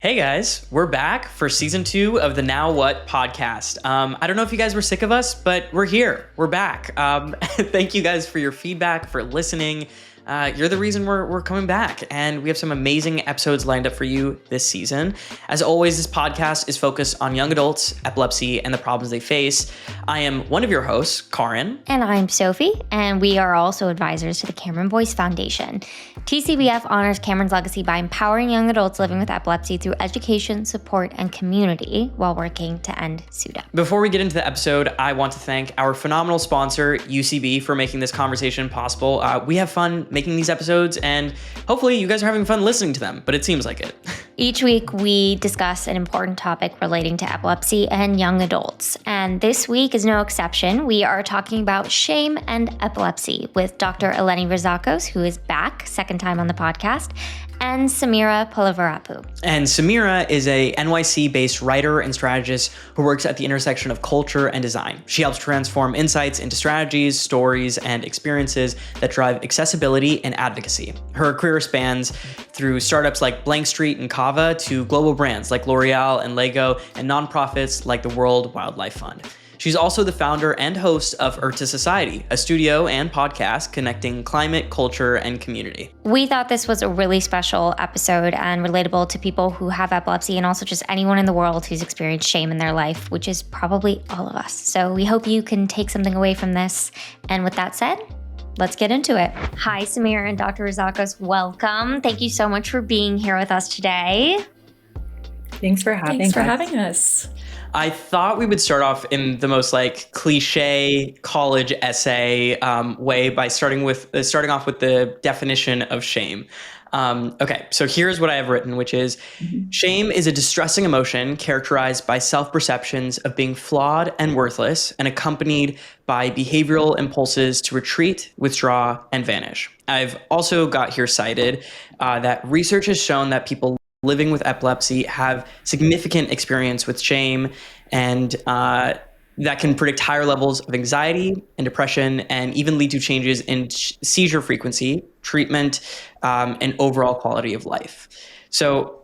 Hey guys, we're back for season 2 of the Now What podcast. I don't know if you guys were sick of us, but we're here. We're back. Thank you guys for your feedback, for listening. You're the reason we're coming back, and we have some amazing episodes lined up for you this season. As always, this podcast is focused on young adults, epilepsy, and the problems they face. I am one of your hosts, Karan. And I'm Sophie, and we are also advisors to the Cameron Boyce Foundation. TCBF honors Cameron's legacy by empowering young adults living with epilepsy through education, support, and community while working to end SUDEP. Before we get into the episode, I want to thank our phenomenal sponsor, UCB, for making this conversation possible. We have fun making these episodes, and hopefully you guys are having fun listening to them, but it seems like it. Each week, we discuss an important topic relating to epilepsy and young adults. And this week is no exception. We are talking about shame and epilepsy with Dr. Eleni Rizakos, who is back, second time on the podcast, and Sameera Polavarapu. And Sameera is a NYC-based writer and strategist who works at the intersection of culture and design. She helps transform insights into strategies, stories, and experiences that drive accessibility and advocacy. Her career spans through startups like Blank Street and Kava to global brands like L'Oreal and Lego and nonprofits like the World Wildlife Fund. She's also the founder and host of Earth to Society, a studio and podcast connecting climate, culture, and community. We thought this was a really special episode and relatable to people who have epilepsy and also just anyone in the world who's experienced shame in their life, which is probably all of us. So we hope you can take something away from this. And with that said, let's get into it. Hi, Sameera and Dr. Rizakos. Welcome. Thank you so much for being here with us today. Thanks for having us. I thought we would start off in the most cliche college essay way by starting off with the definition of shame. Okay, so here's what I have written, which is shame is a distressing emotion characterized by self-perceptions of being flawed and worthless and accompanied by behavioral impulses to retreat, withdraw, and vanish. I've also got here cited that research has shown that people living with epilepsy have significant experience with shame, and that can predict higher levels of anxiety and depression and even lead to changes in seizure frequency, treatment, and overall quality of life. So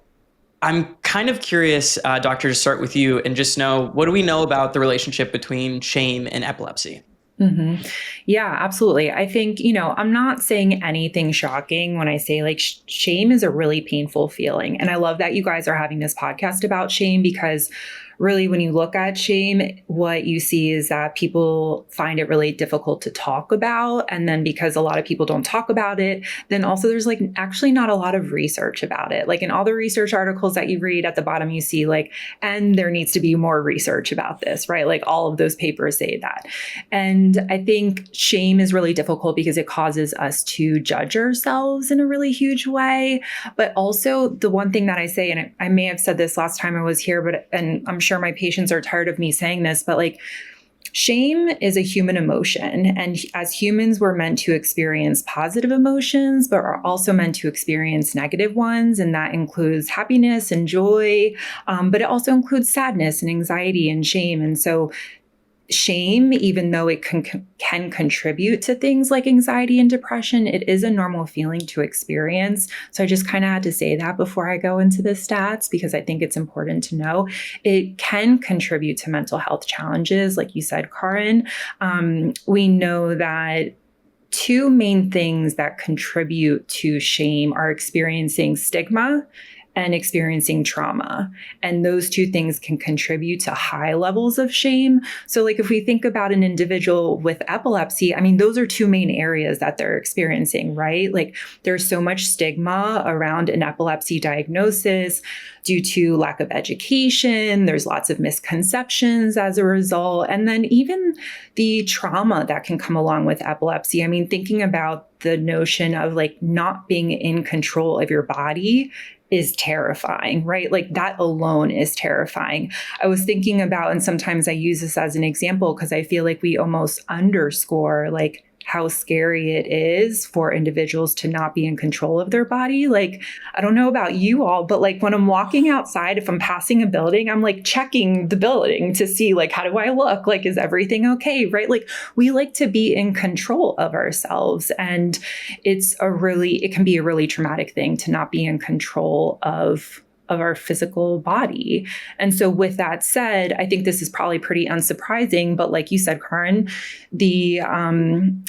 I'm kind of curious, Doctor, to start with you and just know, what do we know about the relationship between shame and epilepsy? Mm-hmm. Yeah, absolutely. I think, I'm not saying anything shocking when I say shame is a really painful feeling. And I love that you guys are having this podcast about shame because really, when you look at shame, what you see is that people find it really difficult to talk about. And then because a lot of people don't talk about it, then also there's actually not a lot of research about it. In all the research articles that you read at the bottom, you see and there needs to be more research about this, right? All of those papers say that. And I think shame is really difficult because it causes us to judge ourselves in a really huge way. But also the one thing that I say, and I may have said this last time I was here, and I'm sure my patients are tired of me saying this, but shame is a human emotion. And as humans, we're meant to experience positive emotions, but are also meant to experience negative ones. And that includes happiness and joy, but it also includes sadness and anxiety and shame. And so shame, even though it can contribute to things like anxiety and depression, it is a normal feeling to experience. So I just kind of had to say that before I go into the stats, because I think it's important to know it can contribute to mental health challenges. Like you said, Karan, we know that two main things that contribute to shame are experiencing stigma and experiencing trauma. And those two things can contribute to high levels of shame. So if we think about an individual with epilepsy, those are two main areas that they're experiencing, right? There's so much stigma around an epilepsy diagnosis due to lack of education. There's lots of misconceptions as a result. And then even the trauma that can come along with epilepsy. Thinking about the notion of not being in control of your body is terrifying, right? That alone is terrifying. I was thinking about, and sometimes I use this as an example because I feel we almost underscore how scary it is for individuals to not be in control of their body. I don't know about you all, but when I'm walking outside, if I'm passing a building, I'm checking the building to see how do I look? Is everything okay? Right? We like to be in control of ourselves. And it can be a really traumatic thing to not be in control of of our physical body. And so with that said, I think this is probably pretty unsurprising, but like you said, Karan, the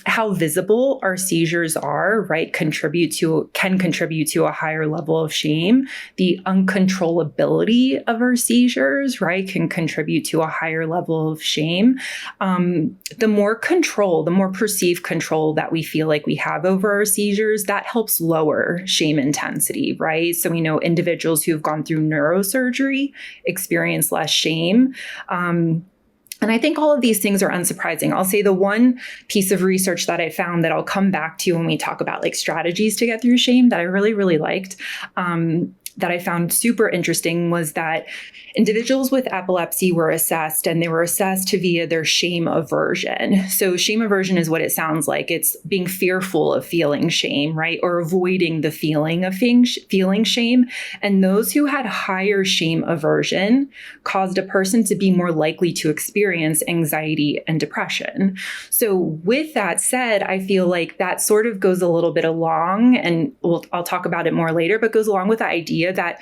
how visible our seizures are, right, can contribute to a higher level of shame. The uncontrollability of our seizures, right, can contribute to a higher level of shame. The more perceived control that we feel like we have over our seizures, that helps lower shame intensity, right? So we know individuals who have gone through neurosurgery experience less shame. And I think all of these things are unsurprising. I'll say the one piece of research that I found that I'll come back to when we talk about like strategies to get through shame that I really, really liked, that I found super interesting, was that individuals with epilepsy were assessed, and they were assessed via their shame aversion. So shame aversion is what it sounds like. It's being fearful of feeling shame, right? Or avoiding the feeling of feeling shame. And those who had higher shame aversion caused a person to be more likely to experience anxiety and depression. So with that said, I feel like that sort of goes a little bit along, and I'll talk about it more later, but goes along with the idea that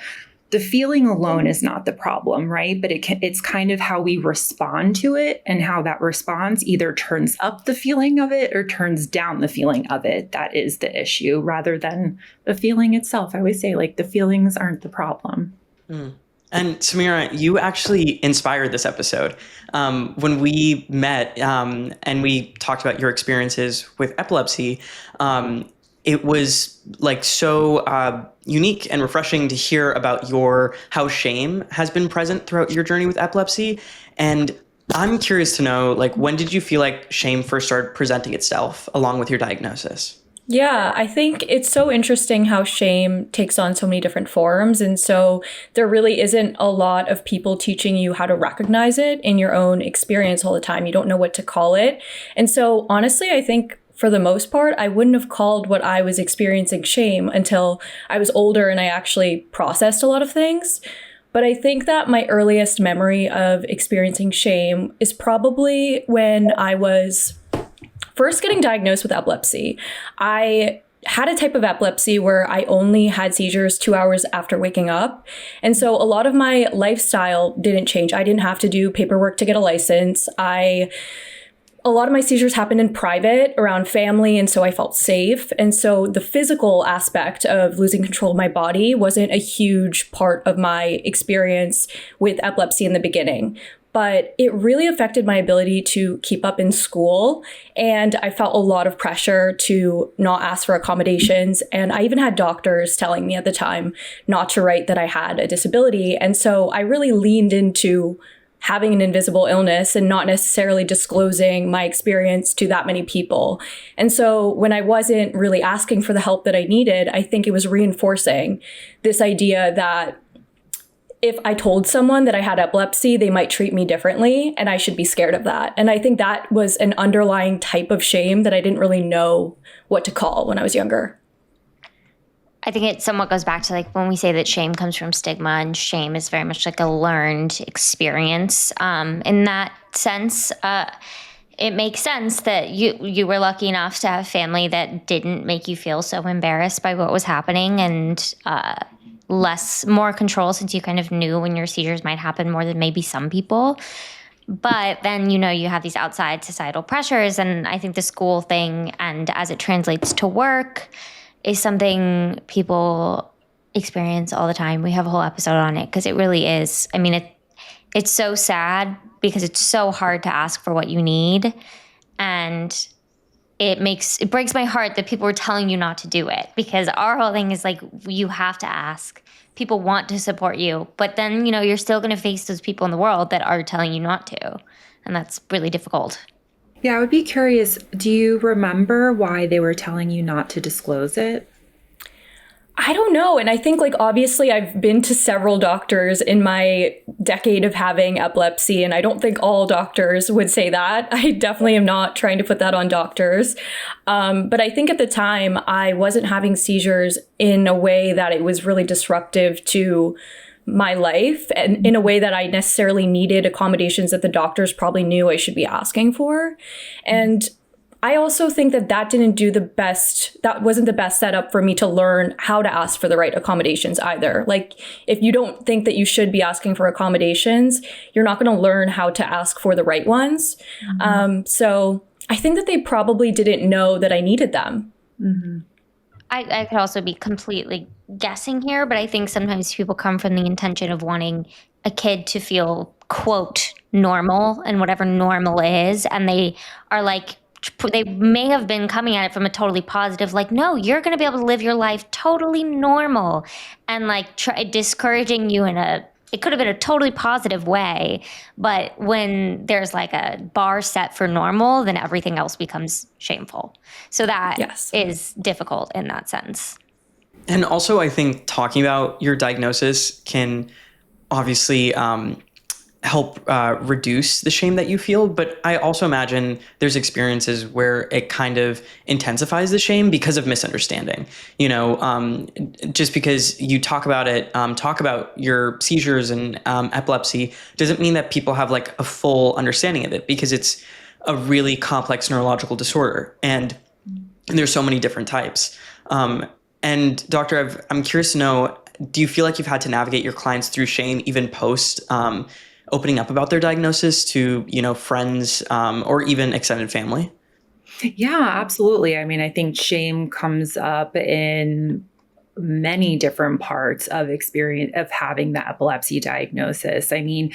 the feeling alone is not the problem, right? But it's kind of how we respond to it, and how that response either turns up the feeling of it or turns down the feeling of it. That is the issue, rather than the feeling itself. I always say, like, the feelings aren't the problem. And Sameera, you actually inspired this episode. When we met and we talked about your experiences with epilepsy, it was like so unique and refreshing to hear about how shame has been present throughout your journey with epilepsy. And I'm curious to know, like, when did you feel like shame first started presenting itself along with your diagnosis? Yeah, I think it's so interesting how shame takes on so many different forms. And so there really isn't a lot of people teaching you how to recognize it in your own experience all the time. You don't know what to call it. And so honestly, I think for the most part, I wouldn't have called what I was experiencing shame until I was older and I actually processed a lot of things. But I think that my earliest memory of experiencing shame is probably when I was first getting diagnosed with epilepsy. I had a type of epilepsy where I only had seizures 2 hours after waking up. And so a lot of my lifestyle didn't change. I didn't have to do paperwork to get a license. A lot of my seizures happened in private around family, and so I felt safe. And so the physical aspect of losing control of my body wasn't a huge part of my experience with epilepsy in the beginning. But it really affected my ability to keep up in school. And I felt a lot of pressure to not ask for accommodations. And I even had doctors telling me at the time not to write that I had a disability. And so I really leaned into having an invisible illness and not necessarily disclosing my experience to that many people. And so when I wasn't really asking for the help that I needed, I think it was reinforcing this idea that if I told someone that I had epilepsy, they might treat me differently, and I should be scared of that. And I think that was an underlying type of shame that I didn't really know what to call when I was younger. I think it somewhat goes back to like when we say that shame comes from stigma, and shame is very much like a learned experience. In that sense, it makes sense that you were lucky enough to have family that didn't make you feel so embarrassed by what was happening, and more control, since you kind of knew when your seizures might happen more than maybe some people. But then, you have these outside societal pressures, and I think the school thing, and as it translates to work, is something people experience all the time. We have a whole episode on it because it really is. I mean, it's so sad because it's so hard to ask for what you need. And it breaks my heart that people are telling you not to do it, because our whole thing is like, you have to ask. People want to support you, but then, you're still going to face those people in the world that are telling you not to. And that's really difficult. Yeah, I would be curious, do you remember why they were telling you not to disclose it? I don't know. And I think, like, obviously I've been to several doctors in my decade of having epilepsy, and I don't think all doctors would say that. I definitely am not trying to put that on doctors. But I think at the time I wasn't having seizures in a way that it was really disruptive to my life, and in a way that I necessarily needed accommodations that the doctors probably knew I should be asking for. And I also think that that wasn't the best setup for me to learn how to ask for the right accommodations either. Like, if you don't think that you should be asking for accommodations, you're not going to learn how to ask for the right ones. So I think that they probably didn't know that I needed them. I could also be completely guessing here, but I think sometimes people come from the intention of wanting a kid to feel, quote, normal, and whatever normal is. And they are like, they may have been coming at it from a totally positive, like, no, you're going to be able to live your life totally normal, and like discouraging you it could have been a totally positive way. But when there's like a bar set for normal, then everything else becomes shameful. So that is difficult in that sense. And also, I think talking about your diagnosis can obviously help reduce the shame that you feel. But I also imagine there's experiences where it kind of intensifies the shame because of misunderstanding. Just because you talk about it, talk about your seizures and epilepsy, doesn't mean that people have like a full understanding of it, because it's a really complex neurological disorder, and there's so many different types. And doctor, I'm curious to know, do you feel like you've had to navigate your clients through shame even post opening up about their diagnosis to, friends or even extended family? Yeah, absolutely. I mean, I think shame comes up in many different parts of experience of having the epilepsy diagnosis. I mean,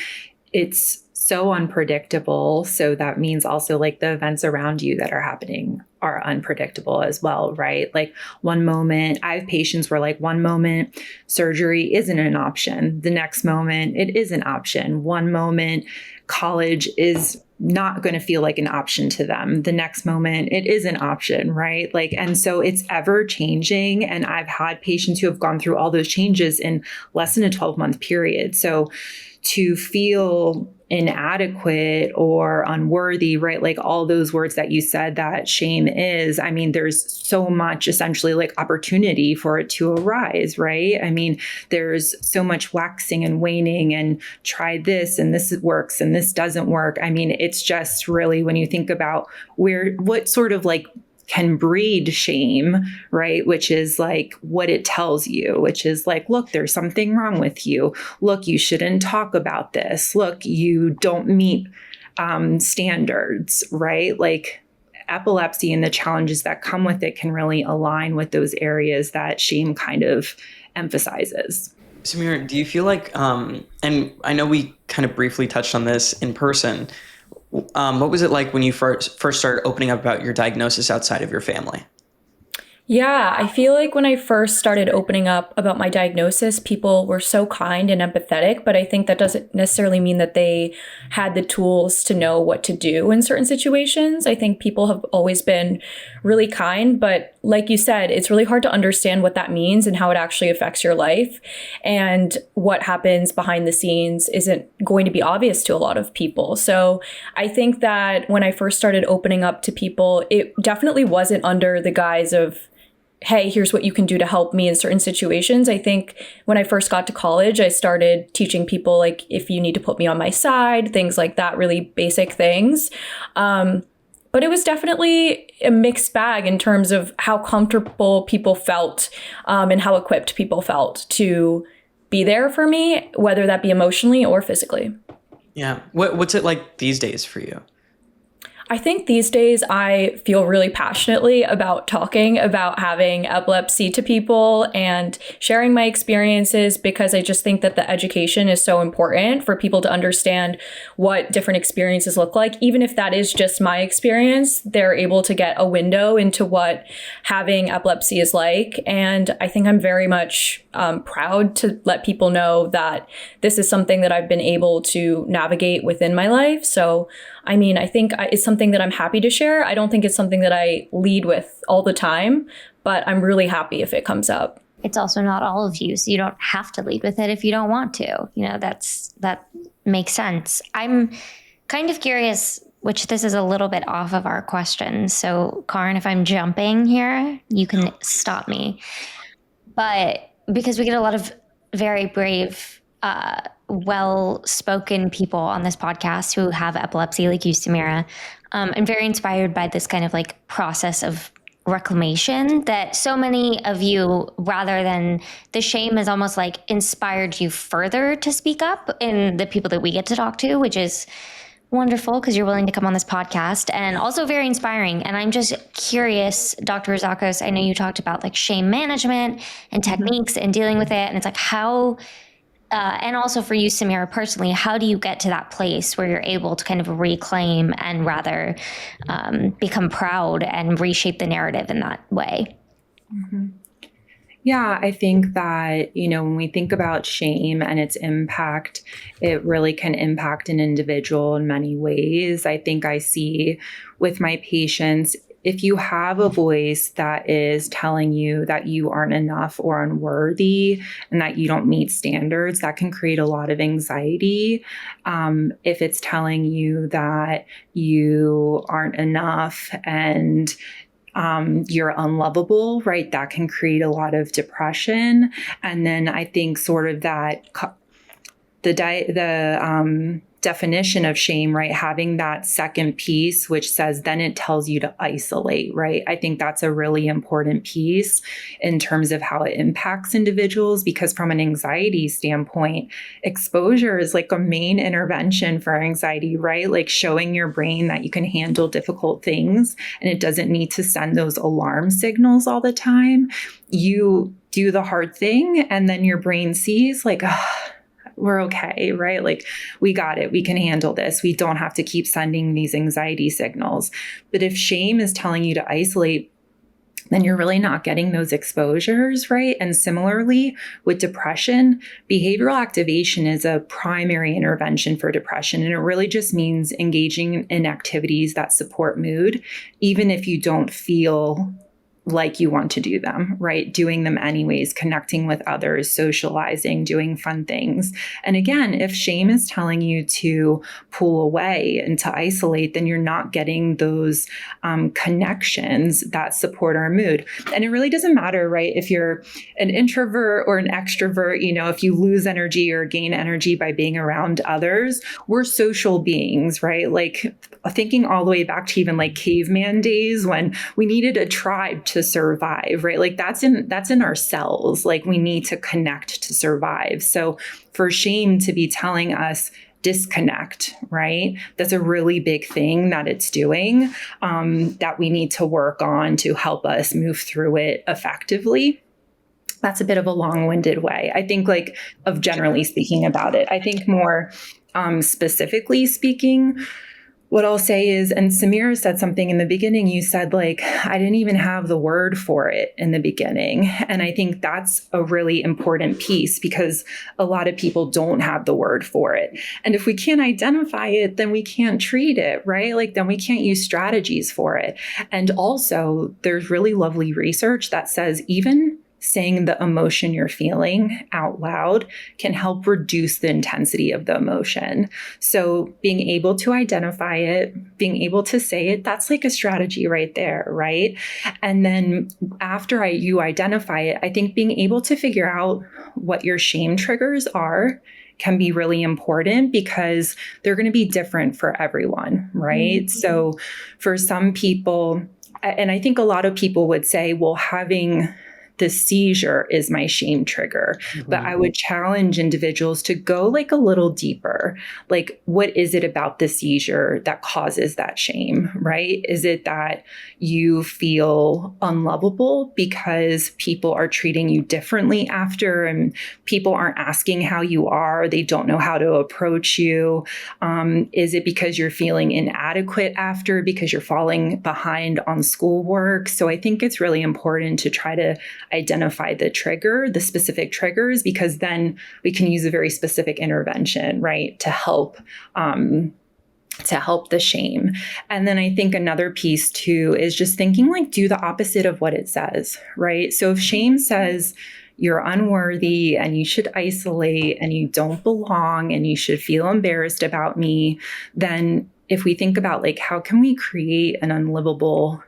it's so unpredictable. So that means also like the events around you that are happening are unpredictable as well, right? Like one moment, I have patients where like one moment surgery isn't an option. The next moment it is an option. One moment college is not going to feel like an option to them. The next moment it is an option, right? Like, and so it's ever changing. And I've had patients who have gone through all those changes in less than a 12-month period. So to feel inadequate or unworthy, right? Like all those words that you said that shame is, I mean, there's so much essentially like opportunity for it to arise, right? I mean, there's so much waxing and waning and try this and this works and this doesn't work. I mean, it's just really, when you think about what sort of like can breed shame, right? Which is like what it tells you, which is like, look, there's something wrong with you. Look, you shouldn't talk about this. Look, you don't meet standards, right? Like epilepsy and the challenges that come with it can really align with those areas that shame kind of emphasizes. Sameera, do you feel like, and I know we kind of briefly touched on this in person, what was it like when you first started opening up about your diagnosis outside of your family? Yeah, I feel like when I first started opening up about my diagnosis, people were so kind and empathetic, but I think that doesn't necessarily mean that they had the tools to know what to do in certain situations. I think people have always been really kind, but like you said, it's really hard to understand what that means and how it actually affects your life. And what happens behind the scenes isn't going to be obvious to a lot of people. So I think that when I first started opening up to people, it definitely wasn't under the guise of, hey, here's what you can do to help me in certain situations. I think when I first got to college, I started teaching people, like, if you need to put me on my side, things like that, really basic things. But it was definitely a mixed bag in terms of how comfortable people felt and how equipped people felt to be there for me, whether that be emotionally or physically. Yeah. What's it like these days for you? I think these days I feel really passionately about talking about having epilepsy to people and sharing my experiences, because I just think that the education is so important for people to understand what different experiences look like. Even if that is just my experience, they're able to get a window into what having epilepsy is like. And I think I'm very much proud to let people know that this is something that I've been able to navigate within my life. So I mean, I think it's something that I'm happy to share. I don't think it's something that I lead with all the time, but I'm really happy if it comes up. It's also not all of you, so you don't have to lead with it if you don't want to. That makes sense. I'm kind of curious, which this is a little bit off of our question. So Karan, if I'm jumping here, you can stop me. But because we get a lot of very brave well-spoken people on this podcast who have epilepsy, like you, Sameera. I'm very inspired by this kind of like process of reclamation that so many of you, rather than the shame, has almost like inspired you further to speak up in the people that we get to talk to, which is wonderful because you're willing to come on this podcast, and also very inspiring. And I'm just curious, Dr. Rizakos, I know you talked about like shame management and techniques and dealing with it. And it's like how, and also for you, Sameera, personally, how do you get to that place where you're able to kind of reclaim and rather become proud and reshape the narrative in that way? Yeah, I think that, when we think about shame and its impact, it really can impact an individual in many ways. I think I see with my patients, if you have a voice that is telling you that you aren't enough or unworthy and that you don't meet standards, that can create a lot of anxiety. If it's telling you that you aren't enough and you're unlovable, right? That can create a lot of depression. And then I think sort of that the definition of shame, right? Having that second piece, which says then it tells you to isolate, right? I think that's a really important piece in terms of how it impacts individuals, because from an anxiety standpoint, exposure is like a main intervention for anxiety, right? Like showing your brain that you can handle difficult things and it doesn't need to send those alarm signals all the time. You do the hard thing and then your brain sees like, we're okay, right? Like we got it. We can handle this. We don't have to keep sending these anxiety signals. But if shame is telling you to isolate, then you're really not getting those exposures, right? And similarly with depression, behavioral activation is a primary intervention for depression. And it really just means engaging in activities that support mood, even if you don't feel like you want to do them, right? Doing them anyways, connecting with others, socializing, doing fun things. And again, if shame is telling you to pull away and to isolate, then you're not getting those connections that support our mood. And it really doesn't matter, right? If you're an introvert or an extrovert, if you lose energy or gain energy by being around others, we're social beings, right? Like thinking all the way back to even like caveman days when we needed a tribe to survive, right? Like that's in our cells. Like we need to connect to survive. So for shame to be telling us disconnect, right? That's a really big thing that it's doing, that we need to work on to help us move through it effectively. That's a bit of a long-winded way, I think, like of generally speaking about it. I think more specifically speaking, what I'll say is, and Sameera said something in the beginning, you said like, I didn't even have the word for it in the beginning. And I think that's a really important piece because a lot of people don't have the word for it. And if we can't identify it, then we can't treat it, right? Like then we can't use strategies for it. And also there's really lovely research that says even saying the emotion you're feeling out loud can help reduce the intensity of the emotion. So being able to identify it, being able to say it, that's like a strategy right there, right? And then after you identify it, I think being able to figure out what your shame triggers are can be really important because they're going to be different for everyone, right? Mm-hmm. So for some people, and I think a lot of people would say, well, having the seizure is my shame trigger. Mm-hmm. But I would challenge individuals to go like a little deeper. Like, what is it about the seizure that causes that shame, right? Is it that you feel unlovable because people are treating you differently after and people aren't asking how you are? They don't know how to approach you. Is it because you're feeling inadequate after because you're falling behind on schoolwork? So I think it's really important to try to identify the specific triggers, because then we can use a very specific intervention, right, to help the shame. And then I think another piece too is just thinking like, do the opposite of what it says, right? So if shame says you're unworthy and you should isolate and you don't belong and you should feel embarrassed about me, then if we think about like, how can we create an unlivable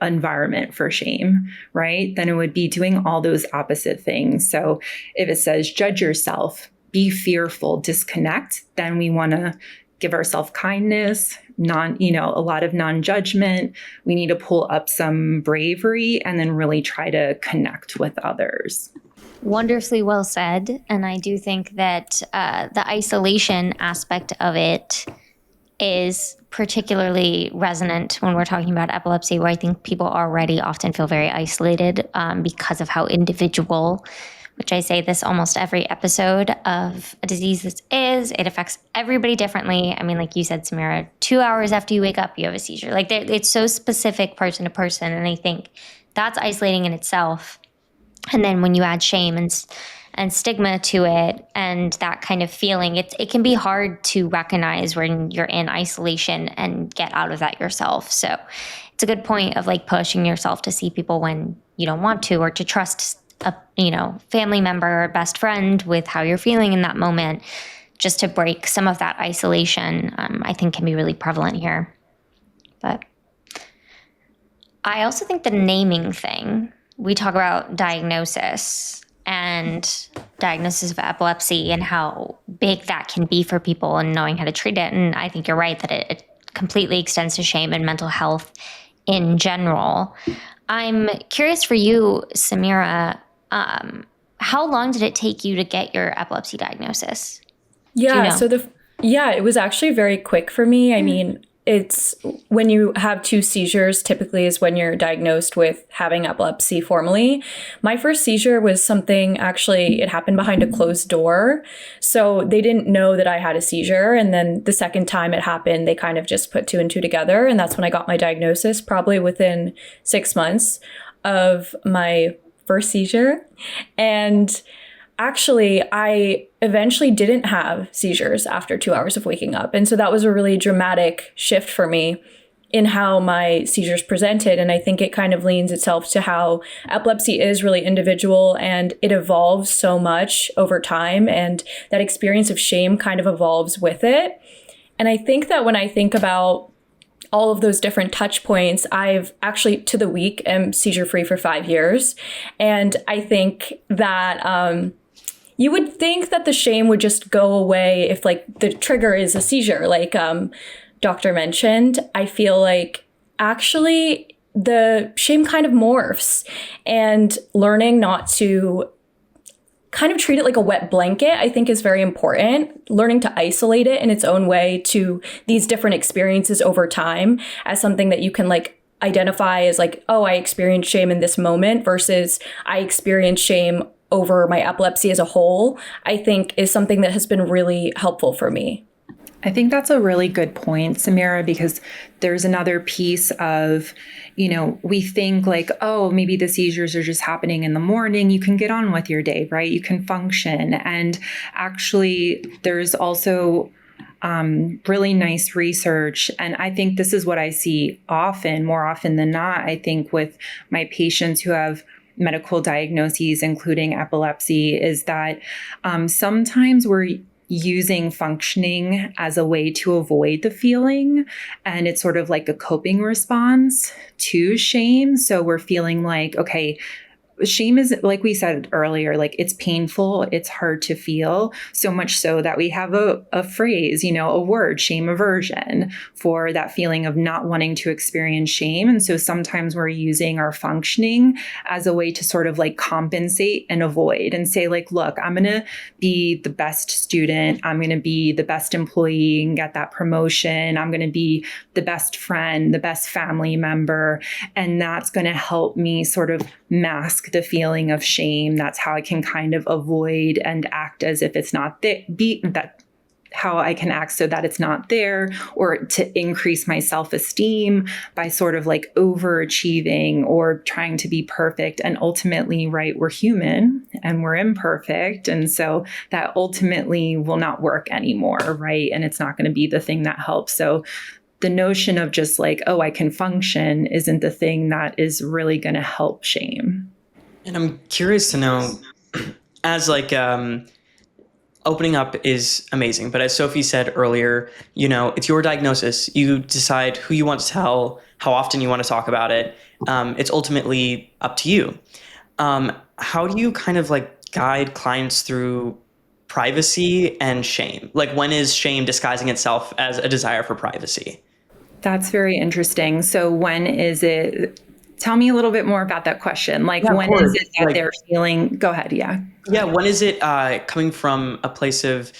environment for shame, right? Then it would be doing all those opposite things. So if it says judge yourself, be fearful, disconnect, then we want to give ourselves kindness, a lot of non-judgment. We need to pull up some bravery and then really try to connect with others. Wonderfully well said. And I do think that the isolation aspect of it is particularly resonant when we're talking about epilepsy, where I think people already often feel very isolated because of how individual, which I say this almost every episode of a disease this is. It affects everybody differently. I mean, like you said, Sameera, 2 hours after you wake up, you have a seizure. Like it's so specific person to person. And I think that's isolating in itself. And then when you add shame and stigma to it and that kind of feeling, it can be hard to recognize when you're in isolation and get out of that yourself. So it's a good point of like pushing yourself to see people when you don't want to, or to trust a family member or best friend with how you're feeling in that moment, just to break some of that isolation. I think can be really prevalent here. But I also think the naming thing, we talk about diagnosis of epilepsy and how big that can be for people and knowing how to treat it. And I think you're right that it completely extends to shame and mental health in general. I'm curious for you, Sameera, how long did it take you to get your epilepsy diagnosis? Yeah, it was actually very quick for me. I mean, it's when you have 2 seizures, typically is when you're diagnosed with having epilepsy formally. My first seizure was it happened behind a closed door. So they didn't know that I had a seizure. And then the second time it happened, they kind of just put 2 and 2 together. And that's when I got my diagnosis, probably within 6 months of my first seizure. And actually, I eventually didn't have seizures after 2 hours of waking up. And so that was a really dramatic shift for me in how my seizures presented. And I think it kind of leans itself to how epilepsy is really individual and it evolves so much over time. And that experience of shame kind of evolves with it. And I think that when I think about all of those different touch points, I've actually to the week am seizure free for 5 years. And I think that you would think that the shame would just go away if like the trigger is a seizure, like Doctor mentioned. I feel like actually the shame kind of morphs, and learning not to kind of treat it like a wet blanket, I think is very important. Learning to isolate it in its own way to these different experiences over time as something that you can like identify as like, oh, I experienced shame in this moment versus I experienced shame over my epilepsy as a whole, I think is something that has been really helpful for me. I think that's a really good point, Sameera, because there's another piece of, we think like, oh, maybe the seizures are just happening in the morning. You can get on with your day, right? You can function. And actually, there's also really nice research. And I think this is what I see more often than not, I think with my patients who have medical diagnoses, including epilepsy, is that sometimes we're using functioning as a way to avoid the feeling. And it's sort of like a coping response to shame. So we're feeling like, okay, shame is, like we said earlier, like it's painful, it's hard to feel, so much so that we have a phrase, a word, shame aversion, for that feeling of not wanting to experience shame. And so sometimes we're using our functioning as a way to sort of like compensate and avoid and say like, look, I'm going to be the best student. I'm going to be the best employee and get that promotion. I'm going to be the best friend, the best family member. And that's going to help me sort of mask the feeling of shame. That's how I can kind of avoid and act as if it's not there, how I can act so that it's not there, or to increase my self-esteem by sort of like overachieving or trying to be perfect. And ultimately, right, we're human and we're imperfect. And so that ultimately will not work anymore, right? And it's not going to be the thing that helps. So the notion of just like, oh, I can function isn't the thing that is really going to help shame. And I'm curious to know, as like opening up is amazing, but as Sophie said earlier, it's your diagnosis. You decide who you want to tell, how often you want to talk about it. It's ultimately up to you. How do you kind of like guide clients through privacy and shame? Like, when is shame disguising itself as a desire for privacy? That's very interesting. So when is it? Tell me a little bit more about that question. Like, Yeah, of when course. is it that they're feeling? Go ahead. Yeah. Yeah, when is it coming from a place of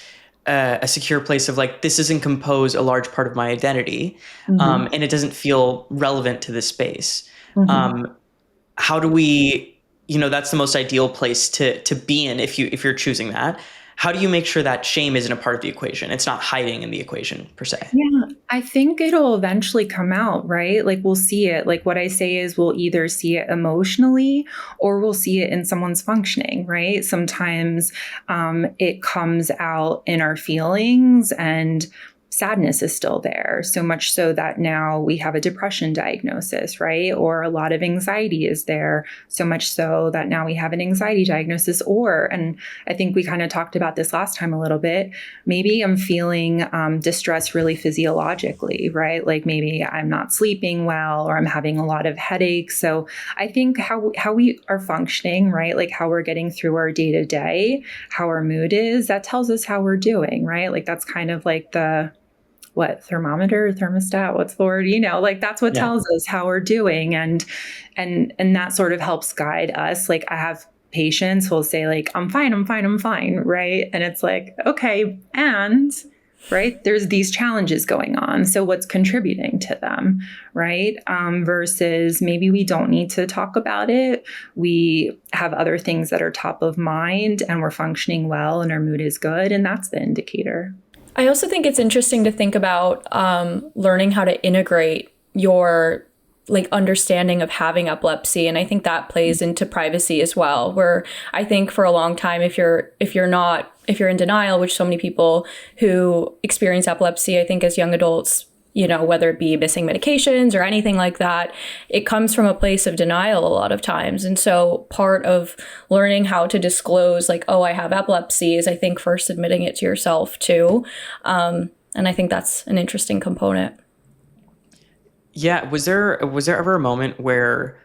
a secure place of like, this doesn't compose a large part of my identity, and it doesn't feel relevant to this space. How do we, that's the most ideal place to be in if you're choosing that. How do you make sure that shame isn't a part of the equation? It's not hiding in the equation per se. Yeah, I think it'll eventually come out, right? Like, we'll see it. Like, what I say is we'll either see it emotionally or we'll see it in someone's functioning, right? Sometimes it comes out in our feelings, and sadness is still there, so much so that now we have a depression diagnosis, right? Or a lot of anxiety is there, so much so that now we have an anxiety diagnosis. And I think we kind of talked about this last time a little bit, maybe I'm feeling distress really physiologically, right? Like, maybe I'm not sleeping well, or I'm having a lot of headaches. So I think how we are functioning, right? Like, how we're getting through our day to day, how our mood is, that tells us how we're doing, right? Like, that's kind of like the thermometer, thermostat, what's the word, like, that's what tells us how we're doing. And that sort of helps guide us. Like, I have patients who will say, like, I'm fine. Right. And it's like, okay. And right, there's these challenges going on. So what's contributing to them, right? Versus maybe we don't need to talk about it. We have other things that are top of mind, and we're functioning well, and our mood is good. And that's the indicator. I also think it's interesting to think about learning how to integrate your understanding of having epilepsy, and I think that plays into privacy as well. Where I think for a long time, if you're in denial, which so many people who experience epilepsy, I think as young adults, whether it be missing medications or anything like that, it comes from a place of denial a lot of times. And so part of learning how to disclose, like, oh, I have epilepsy, is I think first admitting it to yourself too. And I think that's an interesting component. Yeah. Was there ever a moment where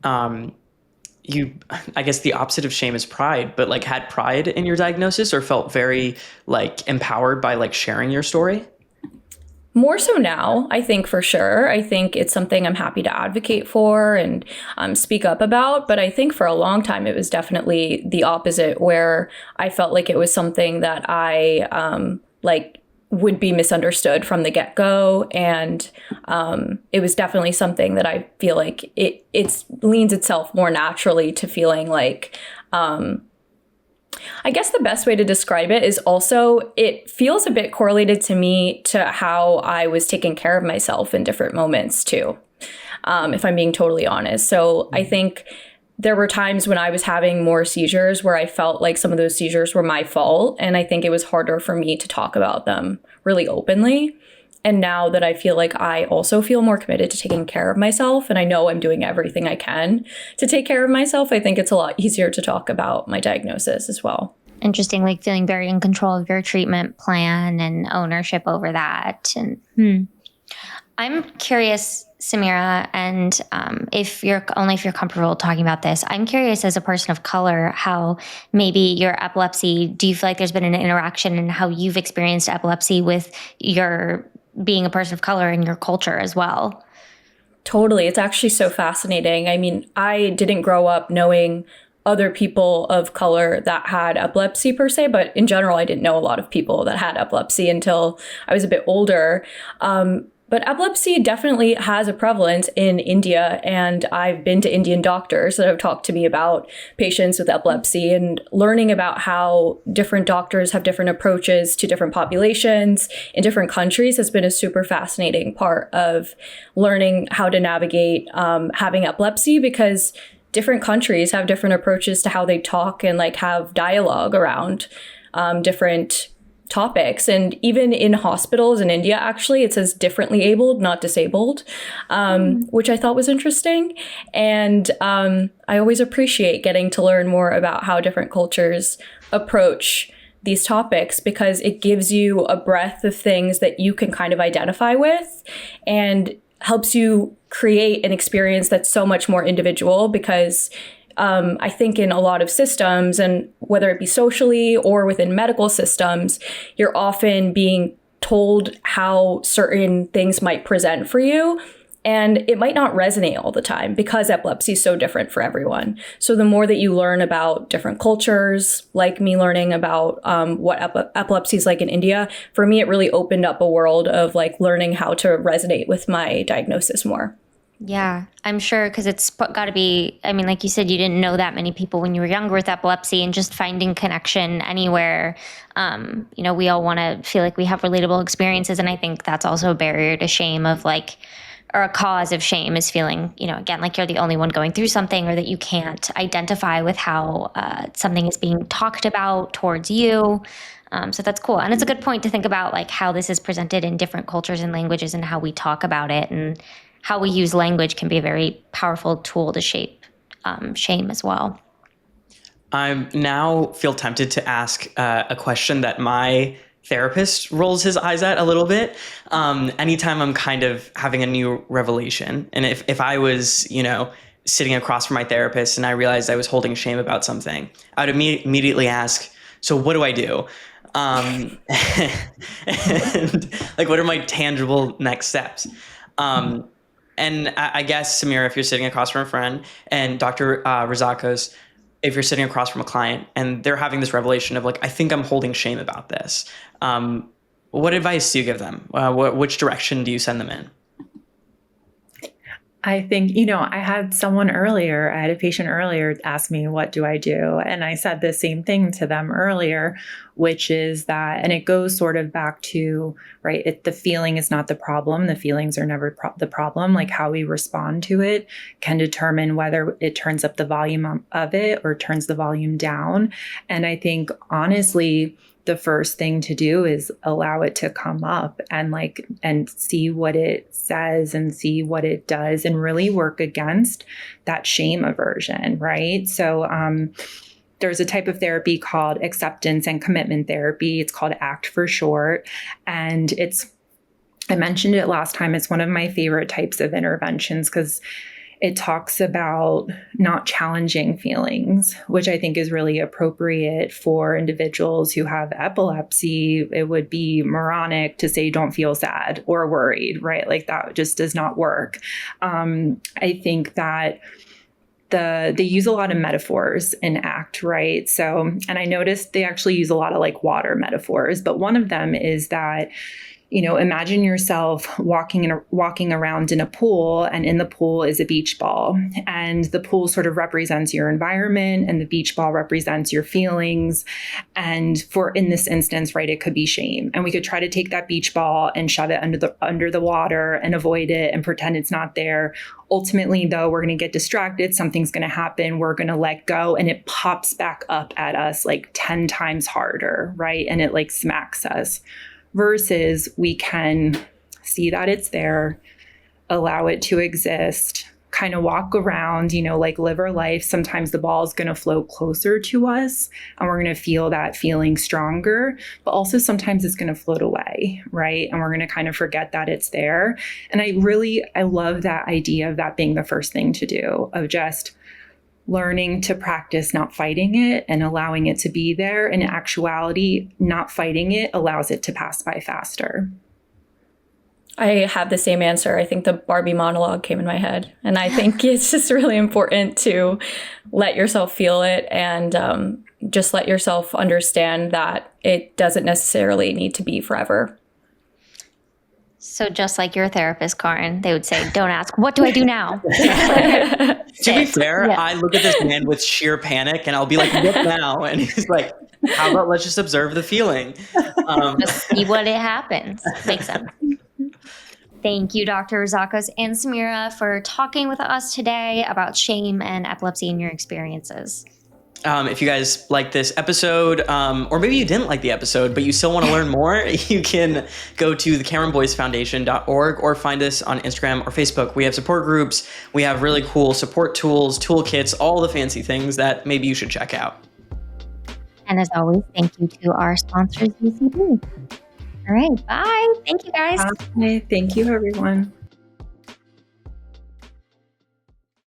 you, I guess the opposite of shame is pride, but like had pride in your diagnosis, or felt very like empowered by like sharing your story? More so now, I think, for sure. I think it's something I'm happy to advocate for and speak up about. But I think for a long time, it was definitely the opposite, where I felt like it was something that I would be misunderstood from the get-go. And it was definitely something that I feel like it leans itself more naturally to feeling like I guess the best way to describe it is also it feels a bit correlated to me to how I was taking care of myself in different moments too, if I'm being totally honest. So I think there were times when I was having more seizures where I felt like some of those seizures were my fault. And I think it was harder for me to talk about them really openly. And now that I feel like I also feel more committed to taking care of myself, and I know I'm doing everything I can to take care of myself, I think it's a lot easier to talk about my diagnosis as well. Interesting, like feeling very in control of your treatment plan and ownership over that. And I'm curious, Sameera, and if you're comfortable talking about this, I'm curious as a person of color, how maybe your epilepsy, do you feel like there's been an interaction in how you've experienced epilepsy with your being a person of color in your culture as well? Totally. It's actually so fascinating. I mean, I didn't grow up knowing other people of color that had epilepsy per se, but in general, I didn't know a lot of people that had epilepsy until I was a bit older. But epilepsy definitely has a prevalence in India, and I've been to Indian doctors that have talked to me about patients with epilepsy, and learning about how different doctors have different approaches to different populations in different countries has been a super fascinating part of learning how to navigate having epilepsy, because different countries have different approaches to how they talk and like have dialogue around different topics. And even in hospitals in India, actually, it says differently abled, not disabled, which I thought was interesting. And I always appreciate getting to learn more about how different cultures approach these topics, because it gives you a breadth of things that you can kind of identify with and helps you create an experience that's so much more individual, because I think in a lot of systems, and whether it be socially or within medical systems, you're often being told how certain things might present for you. And it might not resonate all the time because epilepsy is so different for everyone. So the more that you learn about different cultures, like me learning about what epilepsy is like in India, for me, it really opened up a world of like learning how to resonate with my diagnosis more. Yeah, I'm sure, because it's got to be, I mean, like you said, you didn't know that many people when you were younger with epilepsy, and just finding connection anywhere. We all want to feel like we have relatable experiences. And I think that's also a barrier to shame, of like, or a cause of shame, is feeling, again, like you're the only one going through something, or that you can't identify with how something is being talked about towards you. So that's cool. And it's a good point to think about, like, how this is presented in different cultures and languages, and how we talk about it, and how we use language can be a very powerful tool to shape shame as well. I now feel tempted to ask a question that my therapist rolls his eyes at a little bit. Anytime I'm kind of having a new revelation, and if I was, sitting across from my therapist and I realized I was holding shame about something, I would immediately ask, so what do I do? And like, what are my tangible next steps? And I guess, Sameera, if you're sitting across from a friend, and Dr. Rizakos, if you're sitting across from a client and they're having this revelation of like, I think I'm holding shame about this, what advice do you give them? Which direction do you send them in? I think, I had a patient earlier ask me, what do I do? And I said the same thing to them earlier, which is that, and it goes sort of back to, right, the feeling is not the problem. The feelings are never the problem. Like, how we respond to it can determine whether it turns up the volume of it or turns the volume down. And I think, honestly, the first thing to do is allow it to come up and see what it says and see what it does, and really work against that shame aversion, right? So there's a type of therapy called acceptance and commitment therapy. It's called ACT for short. And I mentioned it last time, it's one of my favorite types of interventions because it talks about not challenging feelings, which I think is really appropriate for individuals who have epilepsy. It would be moronic to say, don't feel sad or worried, right? Like, that just does not work. I think that they use a lot of metaphors in ACT, right? So, and I noticed they actually use a lot of like water metaphors, but one of them is that, imagine yourself walking around in a pool, and in the pool is a beach ball, and the pool sort of represents your environment, and the beach ball represents your feelings. And in this instance, right, it could be shame. And we could try to take that beach ball and shove it under the water and avoid it and pretend it's not there. Ultimately, though, we're going to get distracted. Something's going to happen. We're going to let go, and it pops back up at us like 10 times harder, right? And it like smacks us. Versus we can see that it's there, allow it to exist, kind of walk around, like live our life. Sometimes the ball is going to float closer to us and we're going to feel that feeling stronger, but also sometimes it's going to float away, right? And we're going to kind of forget that it's there. And I love that idea of that being the first thing to do, of just learning to practice not fighting it and allowing it to be there. In actuality, not fighting it allows it to pass by faster. I have the same answer. I think the Barbie monologue came in my head. And I think it's just really important to let yourself feel it, and just let yourself understand that it doesn't necessarily need to be forever. So just like your therapist, Karan, they would say, don't ask, what do I do now? To be fair, yeah. I look at this man with sheer panic and I'll be like, what now? And he's like, how about let's just observe the feeling? Just see what it happens. Makes sense. Thank you, Dr. Rizakos and Sameera, for talking with us today about shame and epilepsy and your experiences. If you guys like this episode, or maybe you didn't like the episode, but you still want to learn more, you can go to thekarenboycefoundation.org or find us on Instagram or Facebook. We have support groups. We have really cool support tools, toolkits, all the fancy things that maybe you should check out. And as always, thank you to our sponsors, UCB. All right, bye. Thank you, guys. Bye. Thank you, everyone.